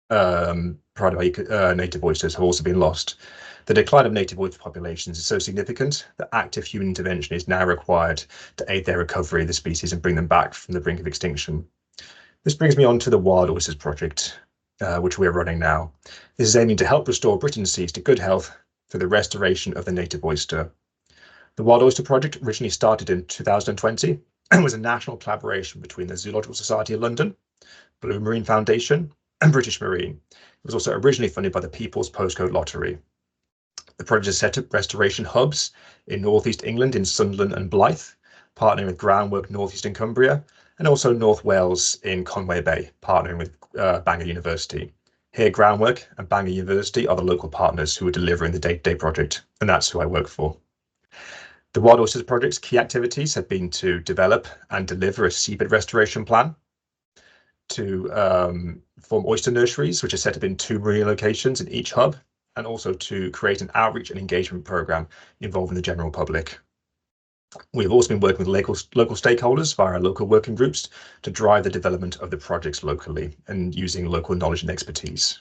provided by native oysters have also been lost. The decline of native oyster populations is so significant that active human intervention is now required to aid their recovery of the species and bring them back from the brink of extinction. This brings me on to the Wild Oysters project, which we're running now. This is aiming to help restore Britain's seas to good health through the restoration of the native oyster. The Wild Oyster project originally started in 2020 and was a national collaboration between the Zoological Society of London, Blue Marine Foundation, and British Marine. It was also originally funded by the People's Postcode Lottery. The project has set up restoration hubs in North East England in Sunderland and Blyth, partnering with Groundwork North Eastern Cumbria, and also North Wales in Conway Bay, partnering with Bangor University. Here, Groundwork and Bangor University are the local partners who are delivering the day-to-day project, and that's who I work for. The Wild Oysters project's key activities have been to develop and deliver a seabed restoration plan, to form oyster nurseries, which are set up in 2 marine locations in each hub, and also to create an outreach and engagement program involving the general public. We have also been working with local stakeholders via our local working groups to drive the development of the projects locally and using local knowledge and expertise.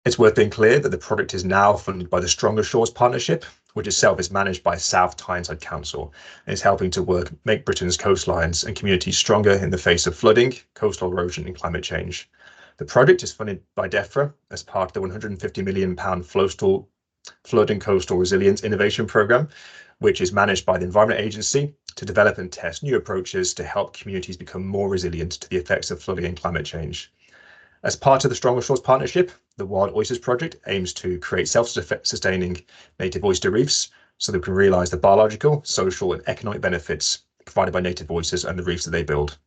It's worth being clear that the project is now funded by the Stronger Shores Partnership, which itself is managed by South Tyneside Council and is helping to make Britain's coastlines and communities stronger in the face of flooding, coastal erosion and climate change. The project is funded by DEFRA as part of the £150 million Flood and Coastal Resilience Innovation Programme, which is managed by the Environment Agency to develop and test new approaches to help communities become more resilient to the effects of flooding and climate change. As part of the Stronger Shores Partnership, the Wild Oysters project aims to create self-sustaining native oyster reefs so that we can realise the biological, social and economic benefits provided by native oysters and the reefs that they build.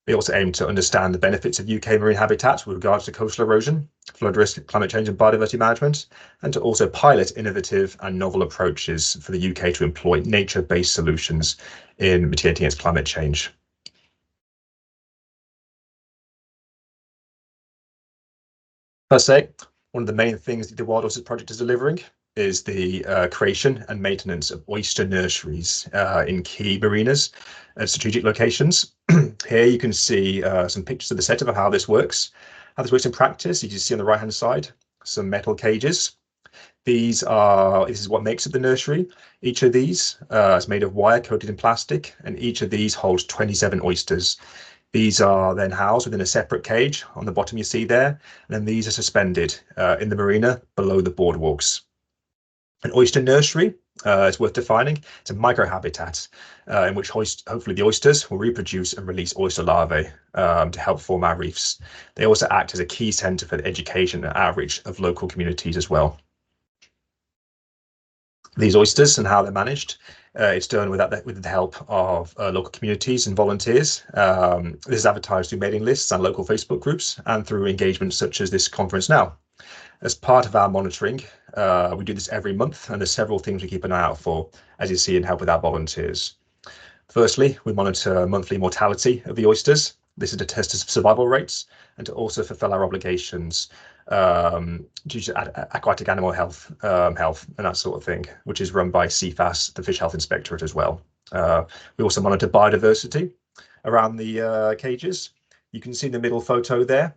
We also aim to understand the benefits of UK marine habitats with regards to coastal erosion, flood risk, climate change and biodiversity management, and to also pilot innovative and novel approaches for the UK to employ nature-based solutions in mitigating against climate change. Per se, one of the main things the Wild Oysters Project is delivering is the creation and maintenance of oyster nurseries in key marinas at strategic locations. Here you can see some pictures of the setup of how this works. How this works in practice, you can see on the right-hand side, some metal cages. This is what makes up the nursery. Each of these is made of wire coated in plastic, and each of these holds 27 oysters. These are then housed within a separate cage on the bottom you see there, and then these are suspended in the marina below the boardwalks. An oyster nursery is worth defining. It's a microhabitat in which hopefully the oysters will reproduce and release oyster larvae to help form our reefs. They also act as a key centre for the education and outreach of local communities as well. These oysters and how they're managed, it's done with the help of local communities and volunteers. This is advertised through mailing lists and local Facebook groups and through engagements such as this conference now. As part of our monitoring, we do this every month, and there's several things we keep an eye out for, as you see, and help with our volunteers. Firstly, we monitor monthly mortality of the oysters. This is to test survival rates and to also fulfill our obligations due to aquatic animal health and that sort of thing, which is run by CFAS, the Fish Health Inspectorate as well. We also monitor biodiversity around the cages. You can see the middle photo there.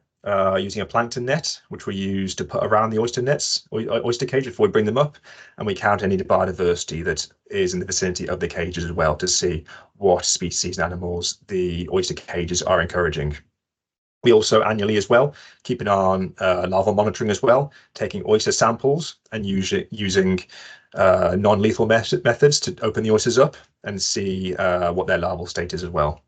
Using a plankton net, which we use to put around the oyster nets, oyster cage before we bring them up, and we count any biodiversity that is in the vicinity of the cages as well to see what species and animals the oyster cages are encouraging. We also annually as well keep an eye on larval monitoring as well, taking oyster samples and using non-lethal methods to open the oysters up and see what their larval state is as well.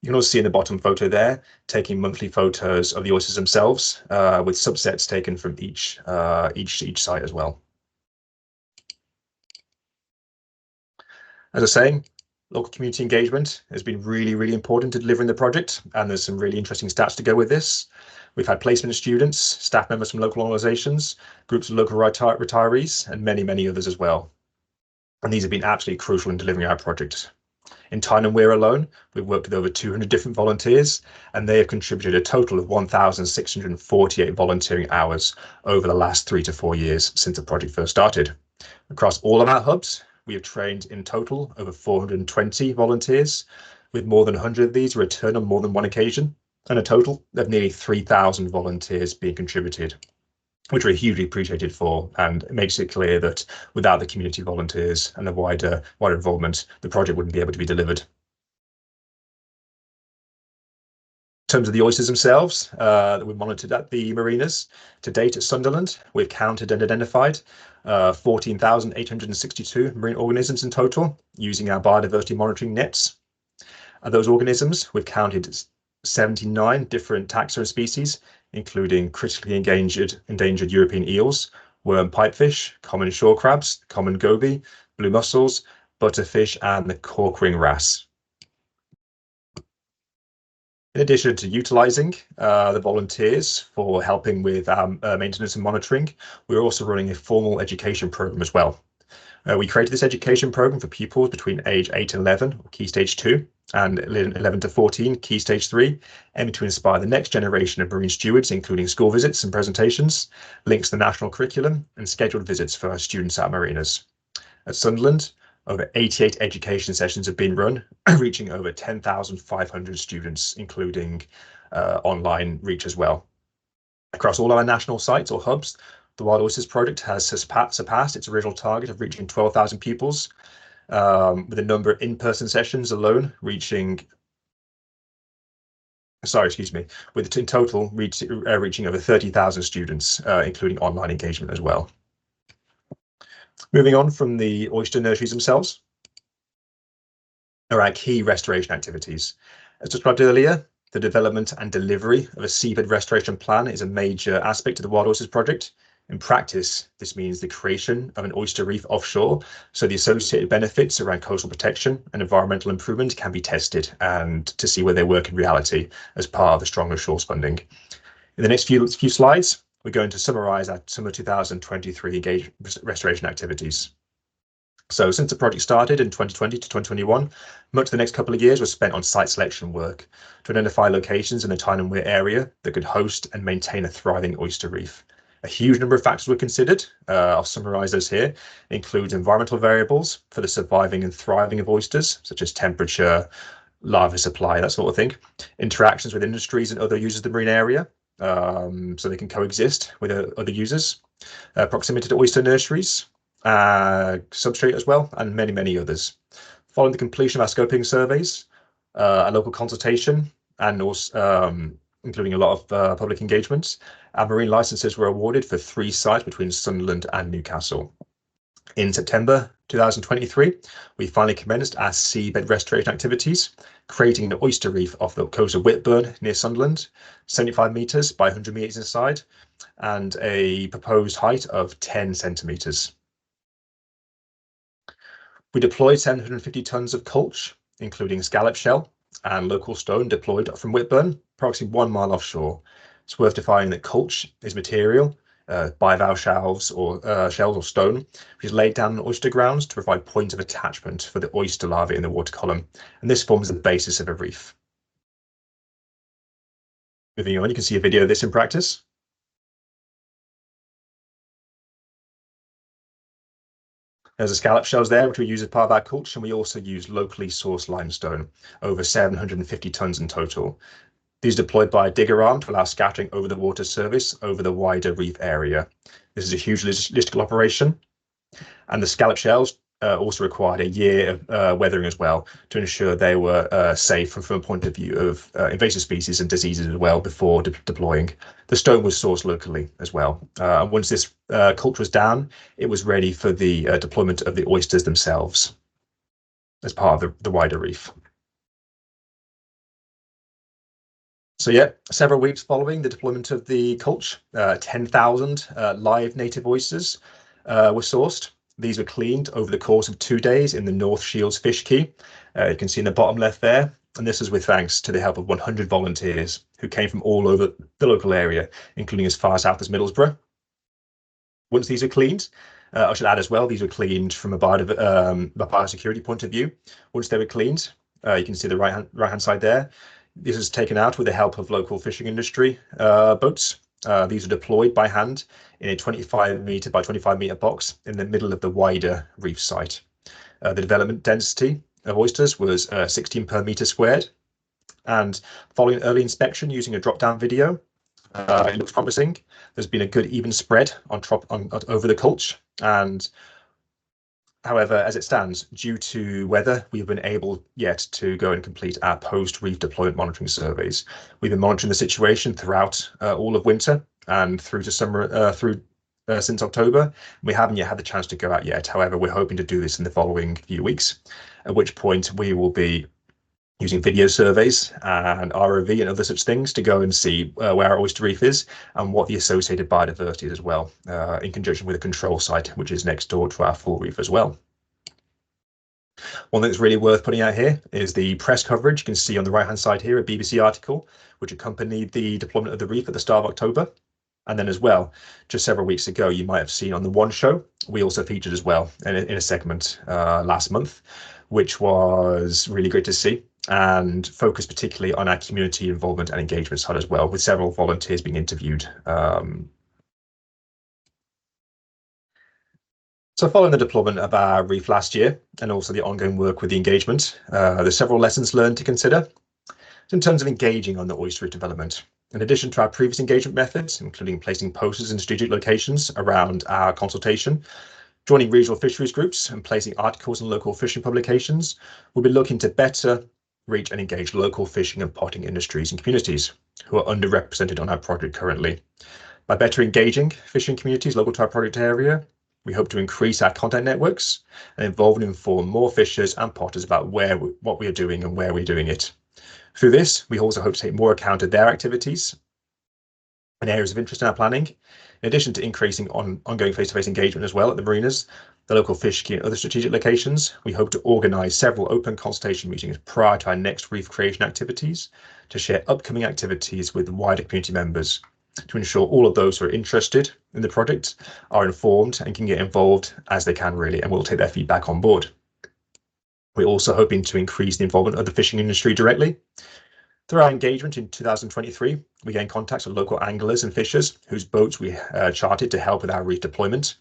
You can also see in the bottom photo there, taking monthly photos of the oysters themselves, with subsets taken from each site as well. As I was saying, local community engagement has been really important to delivering the project, and there's some really interesting stats to go with this. We've had placement students, staff members from local organisations, groups of local retirees, and many others as well. And these have been absolutely crucial in delivering our project. In Tyne and Wear alone, we've worked with over 200 different volunteers, and they have contributed a total of 1,648 volunteering hours over the last 3 to 4 years since the project first started. Across all of our hubs, we have trained in total over 420 volunteers, with more than 100 of these return on more than one occasion, and a total of nearly 3,000 volunteers being contributed, which we're hugely appreciated for, and it makes it clear that without the community volunteers and the wider involvement, the project wouldn't be able to be delivered. In terms of the oysters themselves that we've monitored at the marinas, to date at Sunderland, we've counted and identified 14,862 marine organisms in total using our biodiversity monitoring nets. Of those organisms, we've counted 79 different taxa and species, including critically endangered European eels, worm pipefish, common shore crabs, common goby, blue mussels, butterfish, and the cork ring wrasse. In addition to utilising the volunteers for helping with maintenance and monitoring, we're also running a formal education programme as well. We created this education programme for pupils between age 8 and 11, or Key Stage 2, and 11 to 14, Key Stage 3, aiming to inspire the next generation of marine stewards, including school visits and presentations, links to the national curriculum, and scheduled visits for our students at marinas. At Sunderland, over 88 education sessions have been run, reaching over 10,500 students, including online reach as well. Across all our national sites or hubs, the Wild Oysters Project has surpassed its original target of reaching 12,000 pupils, with a number of in-person sessions alone reaching, with in total reaching over 30,000 students, including online engagement as well. Moving on from the oyster nurseries themselves are our key restoration activities. As described earlier, the development and delivery of a seabed restoration plan is a major aspect of the Wild Oysters Project. In practice, this means the creation of an oyster reef offshore, so the associated benefits around coastal protection and environmental improvement can be tested and to see where they work in reality as part of the stronger shores funding. In the next few slides, we're going to summarise our summer 2023 engagement restoration activities. So since the project started in 2020 to 2021, much of the next couple of years was spent on site selection work to identify locations in the Tyne and Wear area that could host and maintain a thriving oyster reef. A huge number of factors were considered. I'll summarise those here. It includes environmental variables for the surviving and thriving of oysters, such as temperature, larva supply, that sort of thing. Interactions with industries and other users of the marine area, so they can coexist with other users. Proximity to oyster nurseries, substrate as well, and many, many others. Following the completion of our scoping surveys, a local consultation, and also including a lot of public engagements, our marine licenses were awarded for 3 sites between Sunderland and Newcastle. In September 2023, we finally commenced our seabed restoration activities, creating an oyster reef off the coast of Whitburn near Sunderland, 75 metres by 100 metres inside, and a proposed height of 10 centimetres. We deployed 750 tonnes of culch, including scallop shell and local stone deployed from Whitburn, approximately 1 mile offshore. It's worth defining that culch is material, bivalve shells or stone, which is laid down on oyster grounds to provide points of attachment for the oyster larvae in the water column, and this forms the basis of a reef. Moving on, you can see a video of this in practice. There's the scallop shells there, which we use as part of our culch, and we also use locally sourced limestone, over 750 tonnes in total. These are deployed by a digger arm to allow scattering over the water surface over the wider reef area. This is a huge logistical operation, and the scallop shells also required a year of weathering as well to ensure they were safe from a point of view of invasive species and diseases as well before deploying. The stone was sourced locally as well. And once this culture was down, it was ready for the deployment of the oysters themselves as part of the wider reef. So yeah, several weeks following the deployment of the culch, 10,000 live native oysters were sourced. These were cleaned over the course of 2 days in the North Shields Fish Quay. You can see in the bottom left there, and this is with thanks to the help of 100 volunteers who came from all over the local area, including as far south as Middlesbrough. Once these are cleaned, I should add as well, these were cleaned from a biosecurity point of view. Once they were cleaned, you can see the right-hand side there. This is taken out with the help of local fishing industry boats. These are deployed by hand in a 25 metre by 25 metre box in the middle of the wider reef site. The development density of oysters was 16 per metre squared, and following early inspection using a drop-down video, it looks promising. There's been a good even spread over the culch, and however, as it stands, due to weather, we've been able yet to go and complete our post-reef deployment monitoring surveys. We've been monitoring the situation throughout all of winter and through to summer, since October. We haven't yet had the chance to go out yet. However, we're hoping to do this in the following few weeks, at which point we will be using video surveys and ROV and other such things to go and see where our oyster reef is and what the associated biodiversity is as well, in conjunction with a control site, which is next door to our full reef as well. One thing that's really worth putting out here is the press coverage. You can see on the right-hand side here a BBC article which accompanied the deployment of the reef at the start of October. And then as well, just several weeks ago, you might have seen on the One Show, we also featured as well in a segment last month, which was really great to see, and focused particularly on our community involvement and engagement side as well, with several volunteers being interviewed. So following the deployment of our reef last year, and also the ongoing work with the engagement, there's several lessons learned to consider in terms of engaging on the oyster reef development. In addition to our previous engagement methods, including placing posters in strategic locations around our consultation, joining regional fisheries groups and placing articles in local fishing publications, we'll be looking to better reach and engage local fishing and potting industries and communities who are underrepresented on our project currently. By better engaging fishing communities local to our project area, we hope to increase our content networks and involve and inform more fishers and potters about what we are doing and where we're doing it. Through this, we also hope to take more account of their activities and areas of interest in our planning. In addition to increasing ongoing face-to-face engagement as well at the marinas, the local fish quay and other strategic locations, we hope to organise several open consultation meetings prior to our next reef creation activities to share upcoming activities with wider community members, to ensure all of those who are interested in the project are informed and can get involved as they can really, and we'll take their feedback on board. We're also hoping to increase the involvement of the fishing industry directly. Through our engagement in 2023, we gained contacts with local anglers and fishers whose boats we chartered to help with our reef deployment,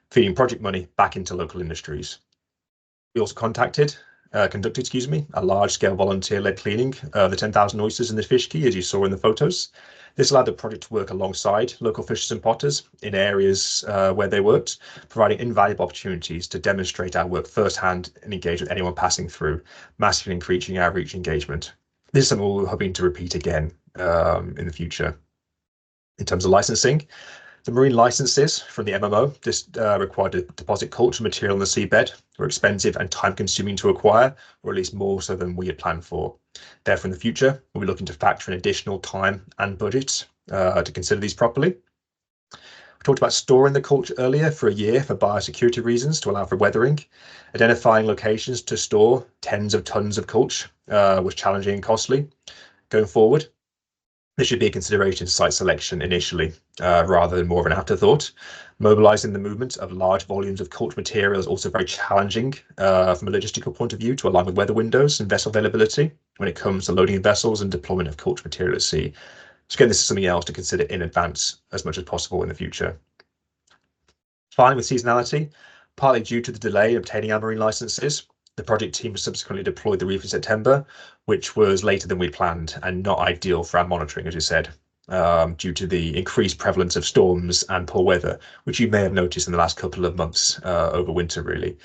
feeding project money back into local industries. We also conducted a large-scale volunteer-led cleaning of the 10,000 oysters in the fish quay, as you saw in the photos. This allowed the project to work alongside local fishers and potters in areas where they worked, providing invaluable opportunities to demonstrate our work firsthand and engage with anyone passing through, massively increasing our reach engagement. This is something we're hoping to repeat again in the future. In terms of licensing, the marine licenses from the MMO just required to deposit culture material in the seabed, were expensive and time-consuming to acquire, or at least more so than we had planned for. Therefore, in the future, we'll be looking to factor in additional time and budget to consider these properly. We talked about storing the culture earlier for a year for biosecurity reasons to allow for weathering. Identifying locations to store tens of tons of culture was challenging and costly. Going forward, this should be a consideration to site selection initially, rather than more of an afterthought. Mobilising the movement of large volumes of culture material is also very challenging from a logistical point of view to align with weather windows and vessel availability when it comes to loading vessels and deployment of culture material at sea. So again, this is something else to consider in advance as much as possible in the future. Finally, with seasonality, partly due to the delay in obtaining our marine licenses, the project team subsequently deployed the reef in September, which was later than we planned and not ideal for our monitoring, as you said, due to the increased prevalence of storms and poor weather, which you may have noticed in the last couple of months over winter, really,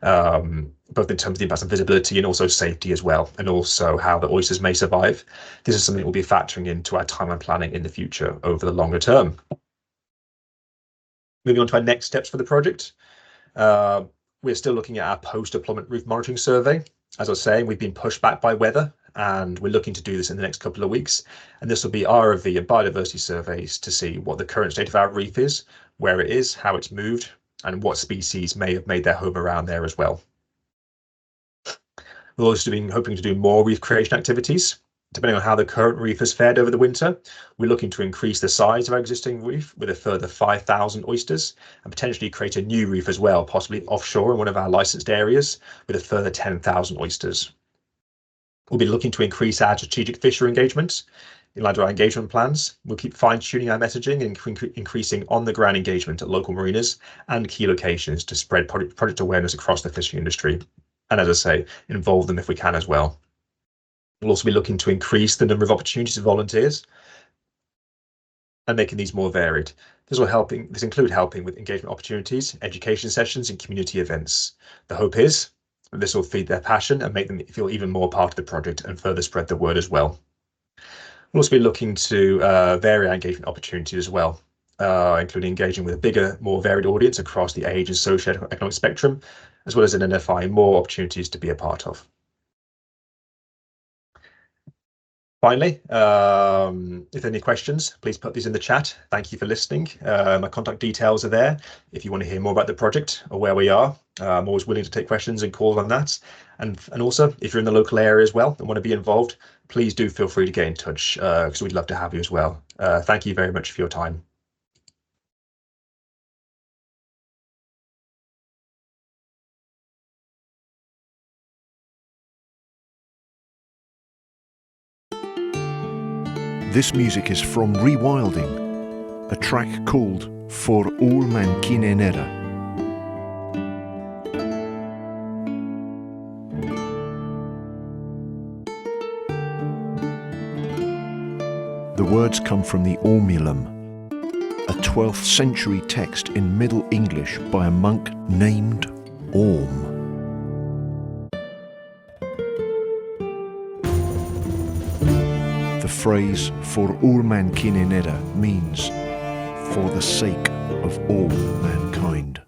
both in terms of the impacts on visibility and also safety as well, and also how the oysters may survive. This is something we'll be factoring into our timeline planning in the future over the longer term. Moving on to our next steps for the project. We're still looking at our post-deployment reef monitoring survey. As I was saying, we've been pushed back by weather, and we're looking to do this in the next couple of weeks. And this will be ROV and biodiversity surveys to see what the current state of our reef is, where it is, how it's moved, and what species may have made their home around there as well. We've also been hoping to do more reef creation activities. Depending on how the current reef has fared over the winter, we're looking to increase the size of our existing reef with a further 5,000 oysters and potentially create a new reef as well, possibly offshore in one of our licensed areas with a further 10,000 oysters. We'll be looking to increase our strategic fisher engagement. In line with our engagement plans, we'll keep fine-tuning our messaging and increasing on-the-ground engagement at local marinas and key locations to spread project awareness across the fishing industry. And as I say, involve them if we can as well. We'll also be looking to increase the number of opportunities for volunteers and making these more varied. This include helping with engagement opportunities, education sessions, and community events. The hope is that this will feed their passion and make them feel even more part of the project and further spread the word as well. We'll also be looking to vary our engagement opportunities as well, including engaging with a bigger, more varied audience across the age and socio-economic spectrum, as well as identifying more opportunities to be a part of. Finally, if there are any questions, please put these in the chat. Thank you for listening. My contact details are there if you want to hear more about the project or where we are. I'm always willing to take questions and calls on that. And also, if you're in the local area as well and want to be involved, please do feel free to get in touch because we'd love to have you as well. Thank you very much for your time. This music is from Rewilding, a track called For All Mankinenera. The words come from the Ormulum, a 12th century text in Middle English by a monk named Orm. The phrase "for all mankinenera" means "for the sake of all mankind."